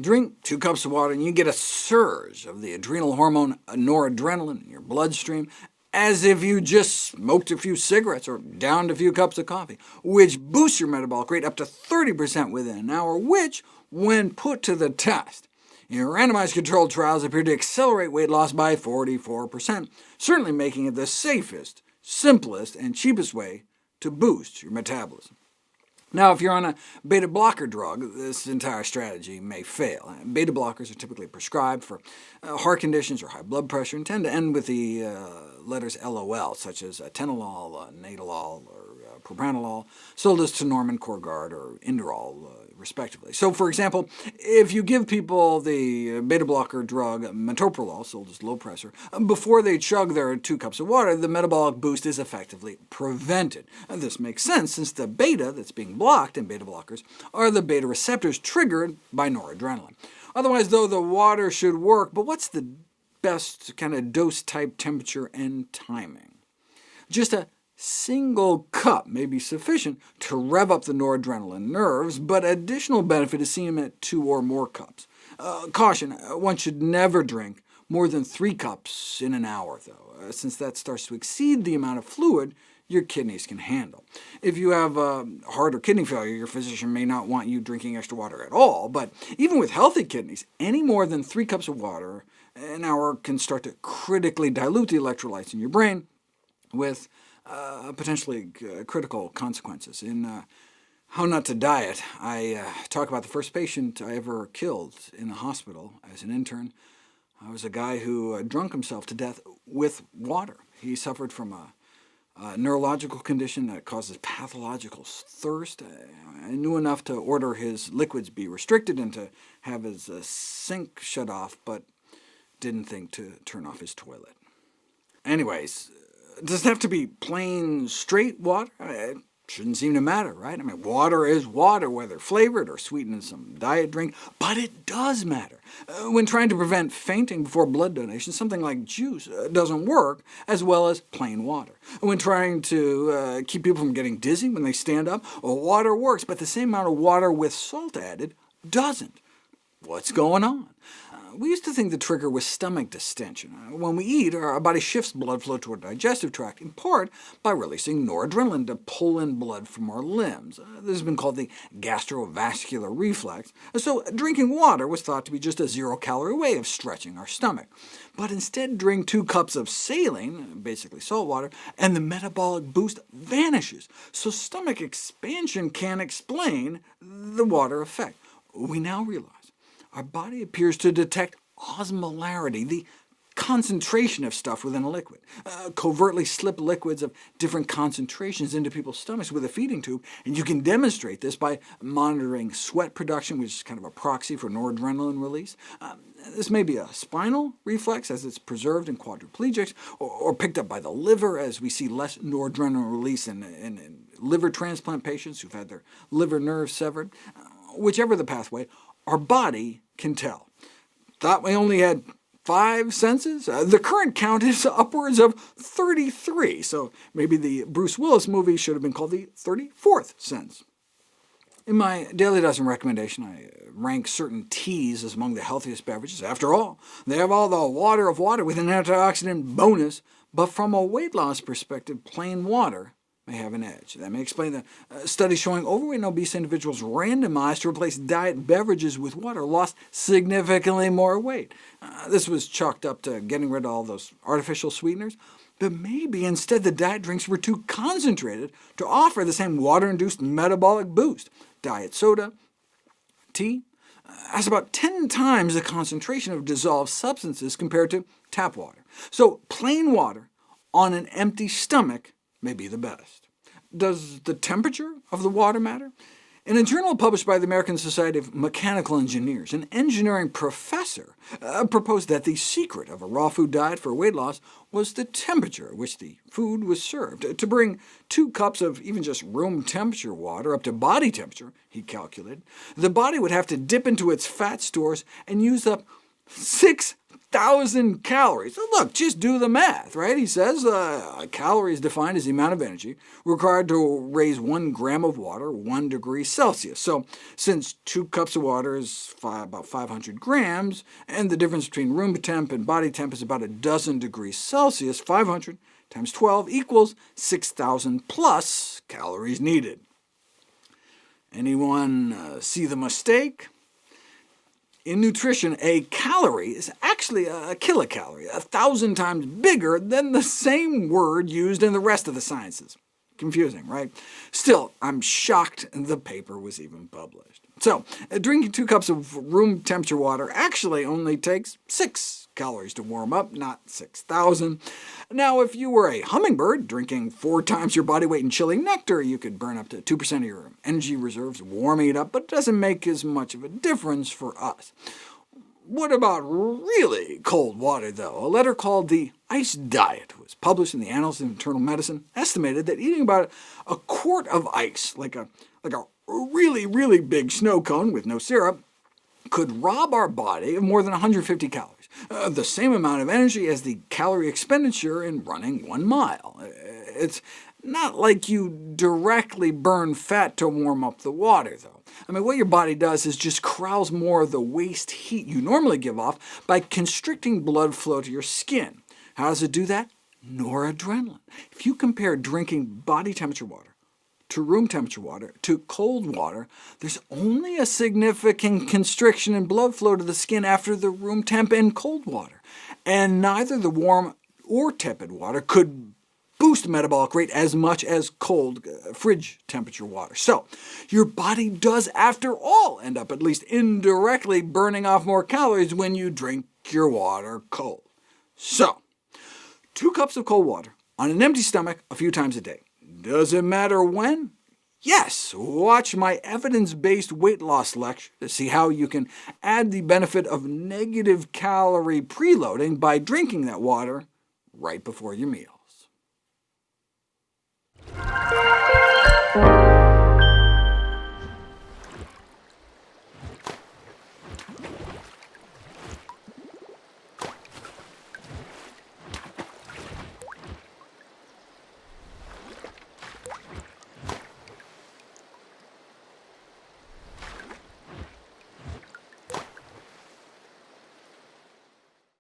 Drink 2 cups of water and you get a surge of the adrenal hormone noradrenaline in your bloodstream, as if you just smoked a few cigarettes or downed a few cups of coffee, which boosts your metabolic rate up to 30% within an hour, which, when put to the test, in randomized controlled trials appeared to accelerate weight loss by 44%, certainly making it the safest, simplest, and cheapest way to boost your metabolism. Now, if you're on a beta blocker drug, this entire strategy may fail. Beta blockers are typically prescribed for heart conditions or high blood pressure, and tend to end with the letters LOL, such as atenolol, nadolol, or propranolol, sold as Tenormin, Corgard, or Inderol, respectively. So, for example, if you give people the beta blocker drug metoprolol, sold as low pressure, before they chug their 2 cups of water, the metabolic boost is effectively prevented. This makes sense, since the beta that's being blocked in beta blockers are the beta receptors triggered by noradrenaline. Otherwise, though, the water should work, but what's the best kind of dose type, temperature, and timing? Just a single cup may be sufficient to rev up the noradrenaline nerves, but additional benefit is seen at 2 or more cups. Caution, one should never drink more than 3 cups in an hour, though, since that starts to exceed the amount of fluid your kidneys can handle. If you have heart or kidney failure, your physician may not want you drinking extra water at all, but even with healthy kidneys, any more than 3 cups of water an hour can start to critically dilute the electrolytes in your brain, with potentially critical consequences. In How Not to Diet, I talk about the first patient I ever killed in a hospital as an intern. I was a guy who drunk himself to death with water. He suffered from a neurological condition that causes pathological thirst. I knew enough to order his liquids be restricted and to have his sink shut off, but didn't think to turn off his toilet. Anyways, does it have to be plain, straight water? It shouldn't seem to matter, right? I mean, water is water, whether flavored or sweetened in some diet drink, but it does matter. When trying to prevent fainting before blood donation, something like juice doesn't work as well as plain water. When trying to keep people from getting dizzy when they stand up, water works, but the same amount of water with salt added doesn't. What's going on? We used to think the trigger was stomach distension. When we eat, our body shifts blood flow toward the digestive tract, in part by releasing noradrenaline to pull in blood from our limbs. This has been called the gastrovascular reflex, so drinking water was thought to be just a 0-calorie way of stretching our stomach. But instead, drink 2 cups of saline, basically salt water, and the metabolic boost vanishes, so stomach expansion can explain the water effect. We now realize our body appears to detect osmolarity, the concentration of stuff within a liquid. Covertly slip liquids of different concentrations into people's stomachs with a feeding tube, and you can demonstrate this by monitoring sweat production, which is kind of a proxy for noradrenaline release. This may be a spinal reflex, as it's preserved in quadriplegics, or picked up by the liver, as we see less noradrenaline release in liver transplant patients who've had their liver nerves severed. Whichever the pathway, our body can tell. Thought we only had 5 senses? The current count is upwards of 33, so maybe the Bruce Willis movie should have been called the 34th sense. In my Daily Dozen recommendation, I rank certain teas as among the healthiest beverages. After all, they have all the water of water with an antioxidant bonus, but from a weight loss perspective, plain water may have an edge. That may explain the study showing overweight and obese individuals randomized to replace diet beverages with water lost significantly more weight. This was chalked up to getting rid of all those artificial sweeteners, but maybe instead the diet drinks were too concentrated to offer the same water-induced metabolic boost. Diet soda, tea, has about 10 times the concentration of dissolved substances compared to tap water. So plain water on an empty stomach may be the best. Does the temperature of the water matter? In a journal published by the American Society of Mechanical Engineers, an engineering professor proposed that the secret of a raw food diet for weight loss was the temperature at which the food was served. To bring 2 cups of even just room temperature water up to body temperature, he calculated, the body would have to dip into its fat stores and use up 6,000 calories. So look, just do the math, right? He says a calorie is defined as the amount of energy required to raise 1 gram of water 1 degree Celsius. So since 2 cups of water is about 500 grams, and the difference between room temp and body temp is about a dozen degrees Celsius, 500 times 12 equals 6,000 plus calories needed. Anyone see the mistake? In nutrition, a calorie is actually a kilocalorie, 1,000 times bigger than the same word used in the rest of the sciences. Confusing, right? Still, I'm shocked the paper was even published. So, drinking 2 cups of room temperature water actually only takes 6 calories to warm up, not 6,000. Now, if you were a hummingbird drinking 4 times your body weight in chilling nectar, you could burn up to 2% of your energy reserves warming it up, but it doesn't make as much of a difference for us. What about really cold water, though? A letter called The Ice Diet was published in the Annals of Internal Medicine, estimated that eating about a quart of ice, like a really, really big snow cone with no syrup, could rob our body of more than 150 calories, the same amount of energy as the calorie expenditure in running 1 mile. It's not like you directly burn fat to warm up the water, though. I mean, what your body does is just corrals more of the waste heat you normally give off by constricting blood flow to your skin. How does it do that? Noradrenaline. If you compare drinking body temperature water to room temperature water to cold water, there's only a significant constriction in blood flow to the skin after the room temp and cold water, and neither the warm or tepid water could boost metabolic rate as much as cold fridge temperature water. So your body does, after all, end up at least indirectly burning off more calories when you drink your water cold. So 2 cups of cold water on an empty stomach a few times a day. Does it matter when? Yes. Watch my evidence-based weight loss lecture to see how you can add the benefit of negative calorie preloading by drinking that water right before your meals.